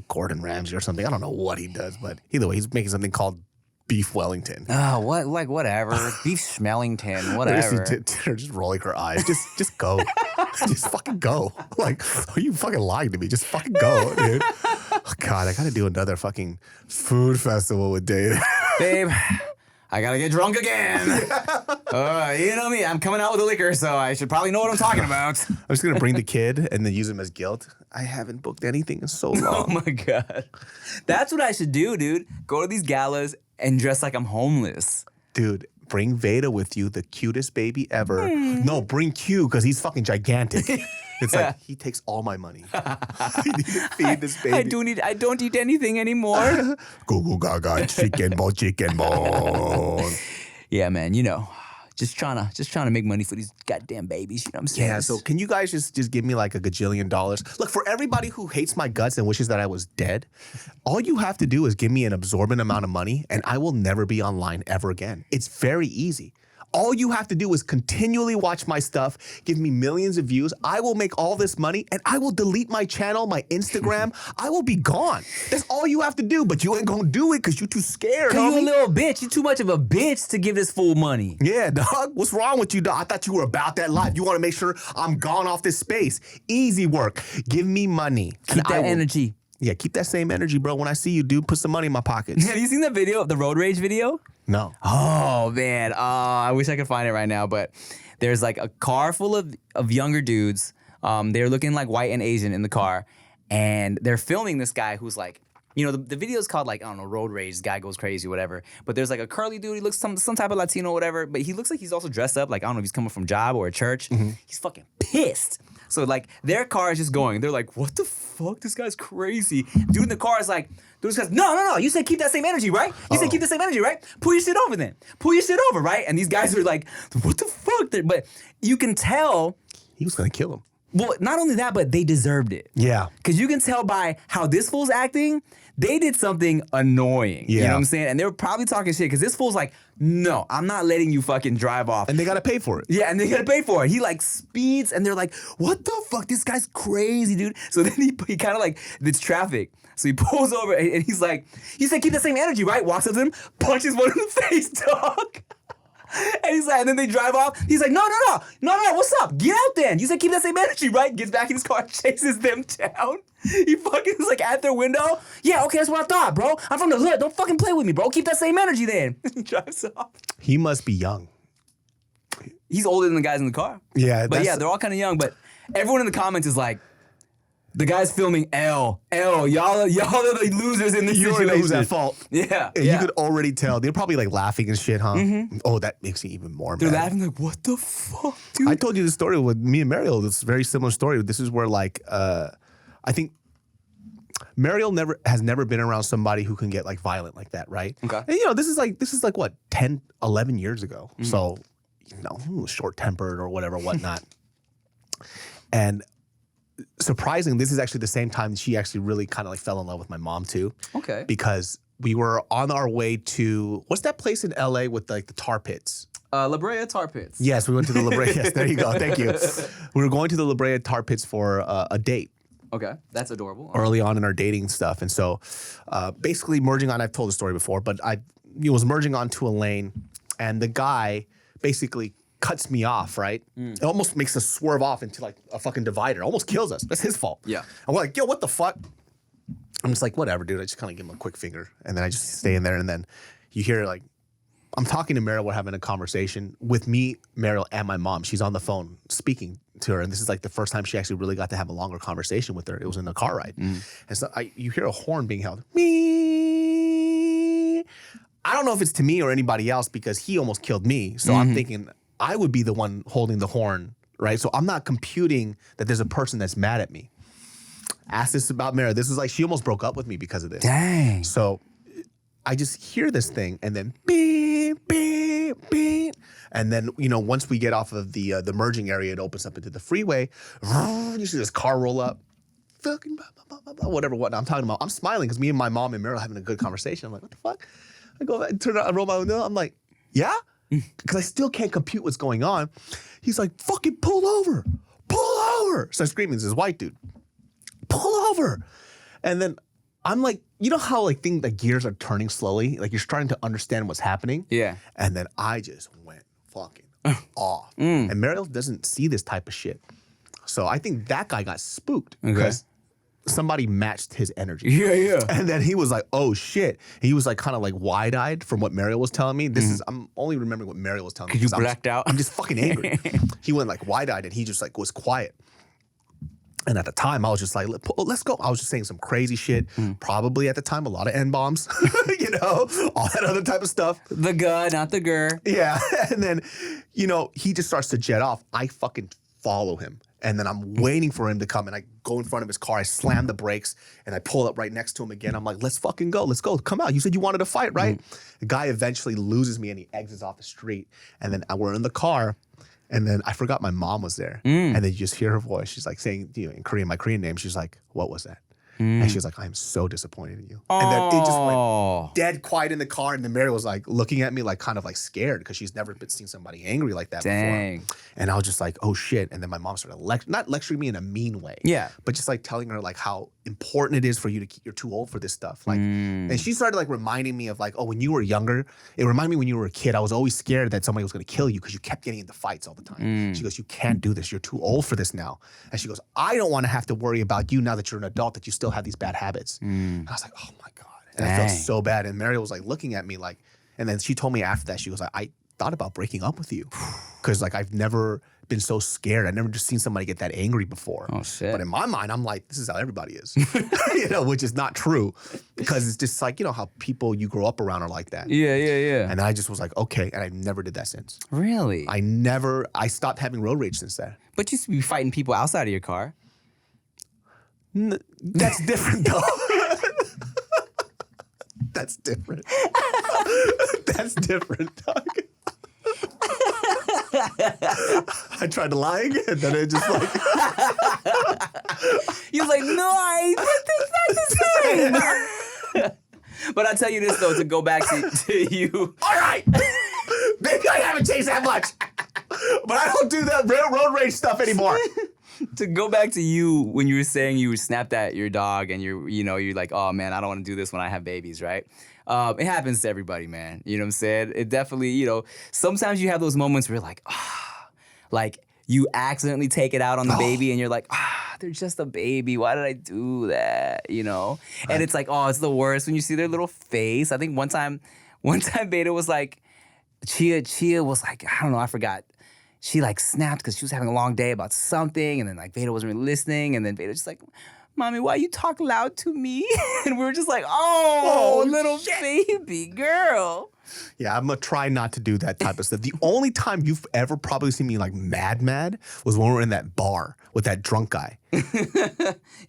Gordon Ramsay or something. I don't know what he does, but either way, he's making something called beef Wellington. Oh, whatever. Beef Schmellington, whatever. They're just rolling her eyes. Just go. Just fucking go. Like, are you fucking lying to me? Just fucking go, dude. Oh, God, I gotta do another fucking food festival with Dave. Babe, I gotta get drunk again. You know me, I'm coming out with the liquor, so I should probably know what I'm talking about. I'm just gonna bring the kid and then use him as guilt. I haven't booked anything in so long. Oh my God. That's what I should do, dude. Go to these galas and dress like I'm homeless. Dude, bring Veda with you, the cutest baby ever. No, bring Q, because he's fucking gigantic. It's like, he takes all my money. I need to feed this baby. I don't eat anything anymore. Go, go, gaga, chicken bone. Yeah, man, just trying to make money for these goddamn babies. You know what I'm saying? Yeah, so can you guys just give me like $1 gajillion? Look, for everybody who hates my guts and wishes that I was dead, all you have to do is give me an absorbent amount of money and I will never be online ever again. It's very easy. All you have to do is continually watch my stuff, give me millions of views. I will make all this money and I will delete my channel, my Instagram. I will be gone. That's all you have to do, but you ain't gonna do it because you too scared, Cause you a homie. little bitch. You too much of a bitch to give this fool money. Yeah, dog. What's wrong with you, dog? I thought you were about that life. You want to make sure I'm gone off this space. Easy work. Give me money. Keep And I that will- energy. Yeah, keep that same energy, bro. When I see you, dude, put some money in my pockets. Have you seen that video, the road rage video? No. Oh man, I wish I could find it right now, but there's like a car full of younger dudes. They're looking like white and Asian in the car, and they're filming this guy who's like, you know, the video is called like, I don't know, road rage, guy goes crazy, whatever. But there's like a curly dude, he looks some type of Latino, whatever, but he looks like he's also dressed up, like, I don't know if he's coming from job or a church. He's fucking pissed. So like their car is just going. They're like, what the fuck? This guy's crazy. Dude in the car is like, dude says, no. You said keep that same energy, right? You said keep the same energy, right? Pull your shit over then. Pull your shit over, right? And these guys are like, what the fuck? But you can tell, He was going to kill him. well, not only that, but they deserved it. Yeah. Because you can tell by how this fool's acting, they did something annoying. You know Yeah. what I'm saying? And they were probably talking shit because this fool's like, no, I'm not letting you fucking drive off. And they got to pay for it. Yeah, and they gotta pay for it. He like speeds, and they're like, "What the fuck? This guy's crazy, dude." So then he kind of like, it's traffic. So he pulls over, and he's like, "You said keep the same energy, right?" Walks up to him, punches one in the face, dog. And he's like, and then they drive off. He's like, no, what's up? Get out then. You said keep that same energy, right? Gets back in his car, chases them down. He fucking is like at their window. Yeah, okay, that's what I thought, bro. I'm from the hood. Don't fucking play with me, bro. Keep that same energy then. He drives off. He must be young. He's older than the guys in the car. Yeah, But yeah, they're all kind of young. But everyone in the comments is like, the guy's filming L. Y'all are the losers in this You're situation. the who's at fault. Yeah. And you could already tell. They're probably like laughing and shit, huh? Oh, that makes me even more They're mad. laughing like, what the fuck, dude? I told you the story with me and Mariel. It's a very similar story. This is where like, I think Mariel has never been around somebody who can get like violent like that, right? Okay. And you know, this is like what, 10, 11 years ago. So, you know, short-tempered or whatever, whatnot. And surprising, this is actually the same time that she actually really kind of like fell in love with my mom too. Okay. Because we were on our way to, what's that place in LA with like the tar pits? La Brea Tar Pits. Yes, we went to the La Brea. Yes, there you go. Thank you. We were going to the La Brea tar pits for a date Okay, that's adorable. early on in our dating stuff. And so basically merging on, I've told the story before, but I was merging onto a lane and the guy basically cuts me off, right? It almost makes us swerve off into like a fucking divider. Almost kills us. That's his fault. Yeah. And we're like, yo, what the fuck? I'm just like, whatever, dude. I just kind of give him a quick finger. And then I just stay in there. And then you hear like, I'm talking to Mariel. We're having a conversation with me, Mariel, and my mom. She's on the phone speaking to her. And this is like the first time she actually really got to have a longer conversation with her. It was in a car ride. And so you hear a horn being held. Me. I don't know if it's to me or anybody else because he almost killed me. So I'm thinking I would be the one holding the horn, right? So I'm not computing that there's a person that's mad at me. Ask this about Mariel. This was like, she almost broke up with me because of this. Dang. So I just hear this thing and then beep, beep, beep. And then, you know, once we get off of the merging area, it opens up into the freeway. You see this car roll up. Fucking blah, blah, blah, blah, whatever, what I'm talking about. I'm smiling because me and my mom and Mariel are having a good conversation. I'm like, what the fuck? I go back, turn around, I roll my window. I'm like, yeah? Because I still can't compute what's going on. He's like, fucking pull over. Pull over. So I'm screaming, this white dude. Pull over. And then I'm like, you know how like gears are turning slowly? Like you're starting to understand what's happening? Yeah. And then I just went fucking off. And Mariel doesn't see this type of shit. So I think that guy got spooked because somebody matched his energy. Yeah. And then he was like, oh shit. He was like kind of like wide-eyed from what Mariel was telling me. I'm only remembering what Mariel was telling me. Because you 'cause blacked out? I'm just fucking angry. He went like wide-eyed and he just like was quiet. And at the time, I was just like, let's go. I was just saying some crazy shit. Probably at the time, a lot of N-bombs, you know, all that other type of stuff. The gun, not the gur. Yeah. And then, you know, he just starts to jet off. I fucking follow him. And then I'm waiting for him to come. And I go in front of his car. I slam the brakes. And I pull up right next to him again. I'm like, let's fucking go. Let's go. Come out. You said you wanted to fight, right? The guy eventually loses me and he exits off the street. And then we're in the car. And then I forgot my mom was there. And then you just hear her voice. She's like saying, you know, in Korean, my Korean name. She's like, what was that? And she was like, I'm so disappointed in you. And then it just went dead quiet in the car. And then Mary was like looking at me like kind of like scared because she's never been seen somebody angry like that before. And I was just like, oh shit. And then my mom started not lecturing me in a mean way. Yeah. But just like telling her like how important it is for you to keep, you're too old for this stuff. Like, and she started like reminding me of like, oh, when you were younger, it reminded me when you were a kid, I was always scared that somebody was going to kill you because you kept getting into fights all the time. She goes, you can't do this. You're too old for this now. And she goes, I don't want to have to worry about you now that you're an adult, that you still have these bad habits. And I was like, oh my God. And I felt so bad. And Mary was like looking at me like, and then she told me after that, she was like, I thought about breaking up with you. Because like I've never been so scared. I've never just seen somebody get that angry before. Oh shit. But in my mind, I'm like, this is how everybody is. You know, which is not true. Because it's just like, you know, how people you grow up around are like that. Yeah. And I just was like, okay. And I never did that since. Really? I stopped having road rage since then. But you used to be fighting people outside of your car. That's different though. That's different. That's different, dog. I tried to lie and then it just like He was like, no, that's not the same. But I'll tell you this though, to go back to you. all right. Maybe I haven't changed that much. But I don't do that road rage stuff anymore. To go back to you when you were saying you snapped at your dog and you're like, oh man, I don't want to do this when I have babies, right? It happens to everybody, man. You know what I'm saying? It definitely, sometimes you have those moments where you're like, like you accidentally take it out on the baby and you're like, they're just a baby. Why did I do that? And it's like, oh, it's the worst when you see their little face. I think one time Beta was like, Chia was like, I don't know, I forgot. She like snapped because she was having a long day about something, and then like Veda wasn't really listening, and then Veda just like, Mommy, why you talk loud to me? And we were just like, oh little baby girl. Yeah, I'm gonna try not to do that type of stuff. The only time you've ever probably seen me like mad was when we were in that bar with that drunk guy.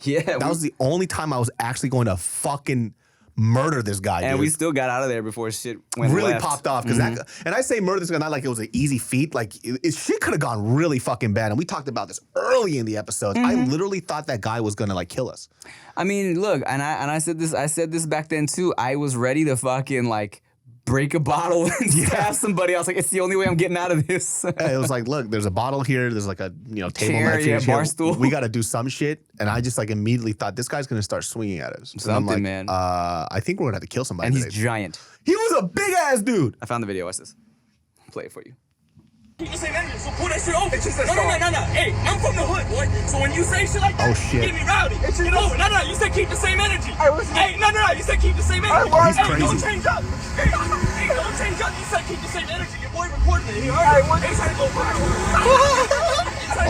Yeah. That was the only time I was actually going to fucking murder this guy, and dude. we still got out of there before shit went really left. popped off because and I say murder this guy not like it was an easy feat, like shit could have gone really fucking bad, and we talked about this early in the episode. I literally thought that guy was gonna like kill us. I mean, look, and I said this back then too. I was ready to fucking like break a bottle and stab somebody. I was like, it's the only way I'm getting out of this. It was like, look, there's a bottle here. There's like a table chair, here. bar stool. We got to do some shit. And I just like immediately thought this guy's gonna start swinging at us. Something, I'm like, man. I think we're gonna have to kill somebody. And today. he's giant. He was a big ass dude. I found the video. Watch this. I'll play it for you. Keep the same energy, so pull that shit over. It's just no. Hey, I'm from the hood, boy. So when you say shit like that, Oh, shit. you get me rowdy. Get over. No. You said keep the same energy. Hey, no. You said keep the same energy. He's Hey, crazy. don't change up. Hey, don't change up. You said keep the same energy. Your boy recording it. He heard it. He's trying to go viral.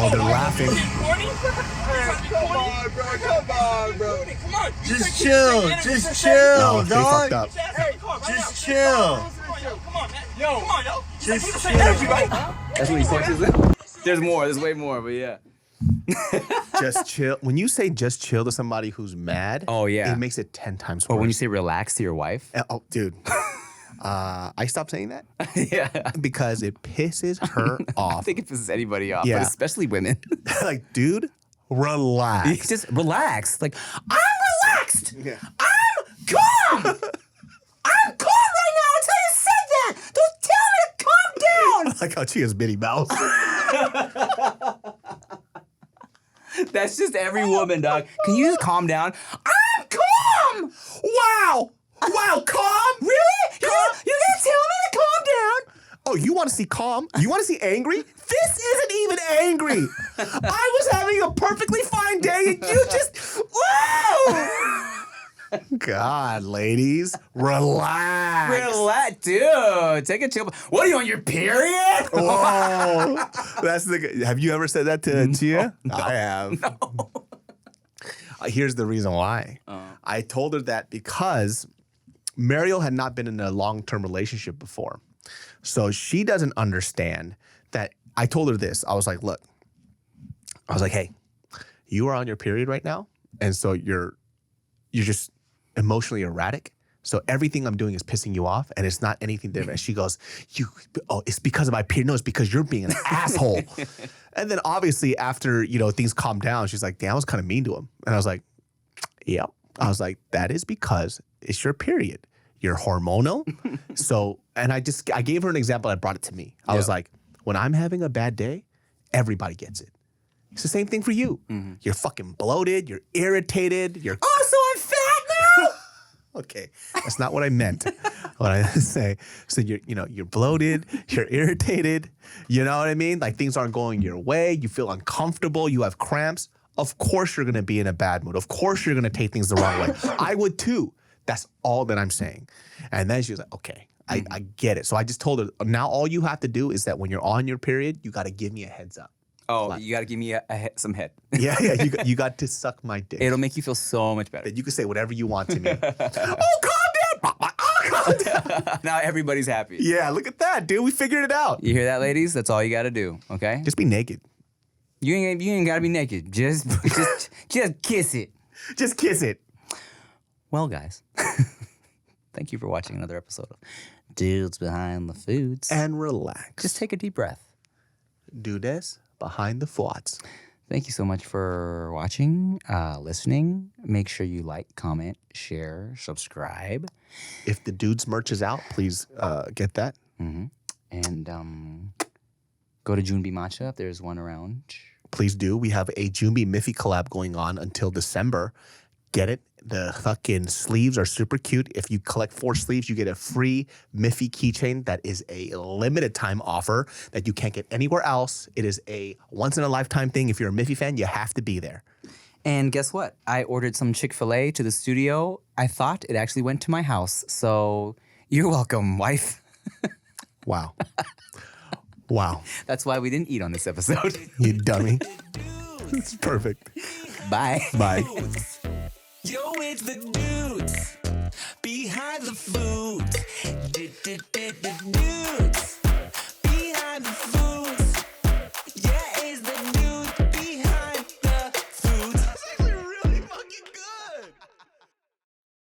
Oh, they're laughing. Come on, bro. Come on. Just chill, just No, chill, they fucked dog. up. Just chill. Come on, man. Yo, come on, yo. Just Keep the same energy, right? That's what he punches it. There's more. There's way more, but yeah. Just chill. When you say just chill to somebody who's mad, Oh, yeah. it makes it 10 times Or worse. when you say relax to your wife. Oh, dude. I stopped saying that Yeah. because it pisses her I off. think it pisses anybody off, Yeah. but especially women. Like, dude, relax. Just relax. Like, I'm relaxed. Yeah. I'm calm. I'm calm right now until you said that. Don't tell me to calm down. Like how she has Minnie Mouse. That's just every woman, dog. Can you just calm down? I'm calm. Wow, calm? Really? You're gonna tell me to calm down? Oh, you want to see calm? You want to see angry? This isn't even angry. I was having a perfectly fine day and you just, whoa! God, ladies, relax. Relax, dude. Take a chill. What are you on your period? Whoa. That's have you ever said that to Chia? No, I have. No. Here's the reason why. I told her that because Mariel had not been in a long-term relationship before. So she doesn't understand that. I told her this. I was like, look, hey, you are on your period right now. And so you're just emotionally erratic. So everything I'm doing is pissing you off, and it's not anything different. She goes, it's because of my period. No, it's because you're being an asshole. And then obviously after, things calmed down, she's like, damn, I was kind of mean to him. And I was like, Yep. I was like, that is because it's your period. You're hormonal. So, and I gave her an example. I brought it to me. I was like, when I'm having a bad day, everybody gets it. It's the same thing for you. You're fucking bloated. You're irritated. You're So I'm fat now. okay. That's not what I meant. What I say. So you're bloated. You're irritated. You know what I mean? Like things aren't going your way. You feel uncomfortable. You have cramps. Of course you're gonna be in a bad mood. Of course you're gonna take things the wrong way. I would too. That's all that I'm saying. And then she was like, okay, I get it. So I just told her, now all you have to do is that when you're on your period, you got to give me a heads up. Oh, you got to give me some head. Yeah, you got to suck my dick. It'll make you feel so much better. You can say whatever you want to me. Oh, calm down. Oh, calm down. Now everybody's happy. Yeah, look at that, dude. We figured it out. You hear that, ladies? That's all you got to do, okay? Just be naked. You ain't got to be naked. Just kiss it. Just kiss it. Well, guys, thank you for watching another episode of Dudes Behind the Foods. And relax. Just take a deep breath. Dudes behind the thoughts. Thank you so much for watching, listening. Make sure you like, comment, share, subscribe. If the dudes merch is out, please get that. And go to Junbi Matcha if there's one around. Please do. We have a Junbi Miffy collab going on until December. Get it. The fucking sleeves are super cute. If you collect 4 sleeves, you get a free Miffy keychain that is a limited time offer that you can't get anywhere else. It is a once in a lifetime thing. If you're a Miffy fan, you have to be there. And guess what? I ordered some Chick-fil-A to the studio. I thought it actually went to my house. So you're welcome, wife. Wow. Wow. That's why we didn't eat on this episode. You dummy. It's perfect. Bye. Bye. Yo, it's the dudes behind the food.